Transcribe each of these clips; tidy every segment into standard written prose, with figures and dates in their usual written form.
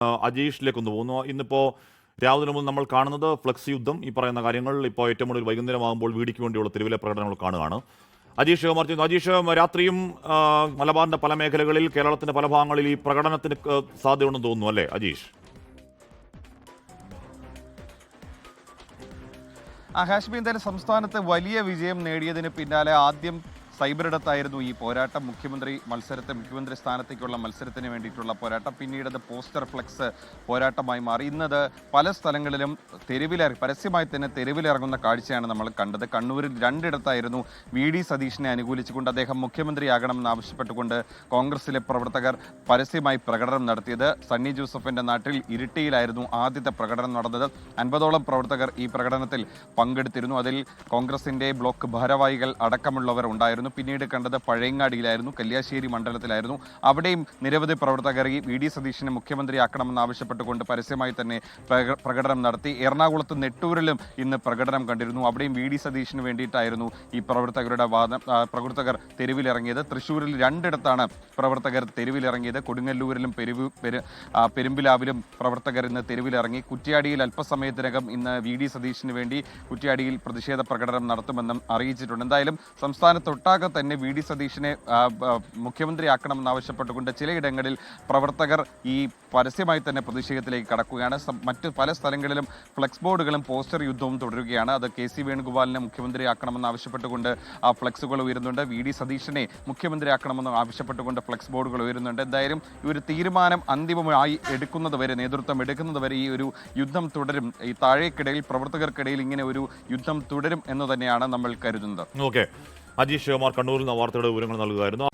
അജീഷിലേക്ക് ഒന്ന് പോകുന്നു. ഇന്നിപ്പോൾ രാവിലെ മുതൽ നമ്മൾ കാണുന്നത് ഫ്ലക്സ് യുദ്ധം, ഈ പറയുന്ന കാര്യങ്ങൾ ഇപ്പോൾ ഏറ്റവും കൂടുതൽ വൈകുന്നേരമാകുമ്പോൾ വീടിക്ക് വേണ്ടിയുള്ള തെരുവിലെ പ്രകടനങ്ങൾ കാണുകയാണ്. അജീഷ് കുമാർ ചെയ്യുന്നു. അജീഷ്, രാത്രിയും മലബാറിന്റെ പല മേഖലകളിൽ, കേരളത്തിന്റെ പല ഭാഗങ്ങളിൽ ഈ പ്രകടനത്തിന് സാധ്യതയുണ്ടെന്ന് തോന്നുന്നു അല്ലേ അജീഷ്? ഹാഷ്മി, എന്തായാലും സംസ്ഥാനത്ത് വലിയ വിജയം നേടിയതിന് പിന്നാലെ ആദ്യം സൈബറിടത്തായിരുന്നു ഈ പോരാട്ടം. മുഖ്യമന്ത്രി സ്ഥാനത്തേക്കുള്ള മത്സരത്തിന് വേണ്ടിയിട്ടുള്ള പോരാട്ടം. പിന്നീട് അത് പോസ്റ്റർ ഫ്ലെക്സ് പോരാട്ടമായി മാറി. ഇന്നത് പല സ്ഥലങ്ങളിലും പരസ്യമായി തന്നെ തെരുവിലിറങ്ങുന്ന കാഴ്ചയാണ് നമ്മൾ കണ്ടത്. കണ്ണൂരിൽ രണ്ടിടത്തായിരുന്നു VD സതീഷിനെ അനുകൂലിച്ചുകൊണ്ട് അദ്ദേഹം മുഖ്യമന്ത്രിയാകണമെന്ന് ആവശ്യപ്പെട്ടുകൊണ്ട് കോൺഗ്രസിലെ പ്രവർത്തകർ പരസ്യമായി പ്രകടനം നടത്തിയത്. സണ്ണി ജോസഫിന്റെ നാട്ടിൽ ഇരിട്ടിയിലായിരുന്നു ആദ്യത്തെ പ്രകടനം നടന്നത്. 50ഓളം പ്രവർത്തകർ ഈ പ്രകടനത്തിൽ പങ്കെടുത്തിരുന്നു. അതിൽ കോൺഗ്രസിന്റെ ബ്ലോക്ക് ഭാരവാഹികൾ അടക്കമുള്ളവർ ഉണ്ടായിരുന്നു. പിന്നീട് കണ്ടത് പഴയങ്ങാടിയിലായിരുന്നു, കല്യാശ്ശേരി മണ്ഡലത്തിലായിരുന്നു. അവിടെയും നിരവധി പ്രവർത്തകർ ഈ VD സതീഷിനെ മുഖ്യമന്ത്രിയാക്കണമെന്ന് ആവശ്യപ്പെട്ടുകൊണ്ട് പരസ്യമായി തന്നെ പ്രകടനം നടത്തി. എറണാകുളത്ത് നെട്ടൂരിലും ഇന്ന് പ്രകടനം കണ്ടിരുന്നു. അവിടെയും VD സതീഷിന് വേണ്ടിയിട്ടായിരുന്നു ഈ പ്രവർത്തകർ തെരുവിലിറങ്ങിയത്. തൃശ്ശൂരിൽ രണ്ടിടത്താണ് പ്രവർത്തകർ തെരുവിലിറങ്ങിയത്. കൊടുങ്ങല്ലൂരിലും പെരുമ്പിലാവിലും പ്രവർത്തകർ ഇന്ന് തെരുവിലിറങ്ങി. കുറ്റ്യാടിയിൽ അല്പസമയത്തിനകം ഇന്ന് VD സതീഷിന് വേണ്ടി കുറ്റ്യാടിയിൽ പ്രതിഷേധ പ്രകടനം നടത്തുമെന്നും അറിയിച്ചിട്ടുണ്ട്. എന്തായാലും സംസ്ഥാനത്തൊട്ടാകെ തന്നെ VD സതീഷിനെ മുഖ്യമന്ത്രിയാക്കണമെന്ന് ആവശ്യപ്പെട്ടുകൊണ്ട് ചിലയിടങ്ങളിൽ പ്രവർത്തകർ ഈ പരസ്യമായി തന്നെ പ്രതിഷേധത്തിലേക്ക് കടക്കുകയാണ്. മറ്റ് പല സ്ഥലങ്ങളിലും ഫ്ലെക്സ് ബോർഡുകളും പോസ്റ്റർ യുദ്ധവും തുടരുകയാണ്. അത് KC വേണുഗോപാലിനെ മുഖ്യമന്ത്രിയാക്കണമെന്ന് ആവശ്യപ്പെട്ടുകൊണ്ട് ആ ഫ്ലെക്സുകൾ ഉയരുന്നുണ്ട്. VD സതീഷിനെ മുഖ്യമന്ത്രിയാക്കണമെന്ന് ആവശ്യപ്പെട്ടുകൊണ്ട് ഫ്ലെക്സ് ബോർഡുകൾ ഉയരുന്നുണ്ട്. എന്തായാലും ഈ ഒരു തീരുമാനം അന്തിമമായി നേതൃത്വം എടുക്കുന്നതുവരെ ഈ ഒരു യുദ്ധം തുടരും. ഈ താഴേക്കിടയിൽ പ്രവർത്തകർക്കിടയിൽ ഇങ്ങനെ ഒരു യുദ്ധം തുടരും എന്ന് തന്നെയാണ് നമ്മൾ കരുതുന്നത്. ഓക്കെ, അജീഷ് കുമാർ കണ്ണൂരിൽ നിന്ന് വാർത്തയുടെ വിവരങ്ങൾ നൽകുകയായിരുന്നു.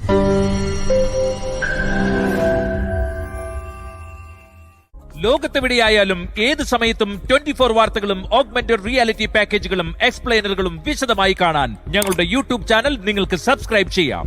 ലോകത്തെവിടെയായാലും ഏത് സമയത്തും 24 വാർത്തകളും ഓഗ്മെന്റഡ് റിയാലിറ്റി പാക്കേജുകളും എക്സ്പ്ലെയിനറുകളും വിശദമായി കാണാൻ ഞങ്ങളുടെ YouTube ചാനൽ നിങ്ങൾക്ക് സബ്സ്ക്രൈബ് ചെയ്യാം.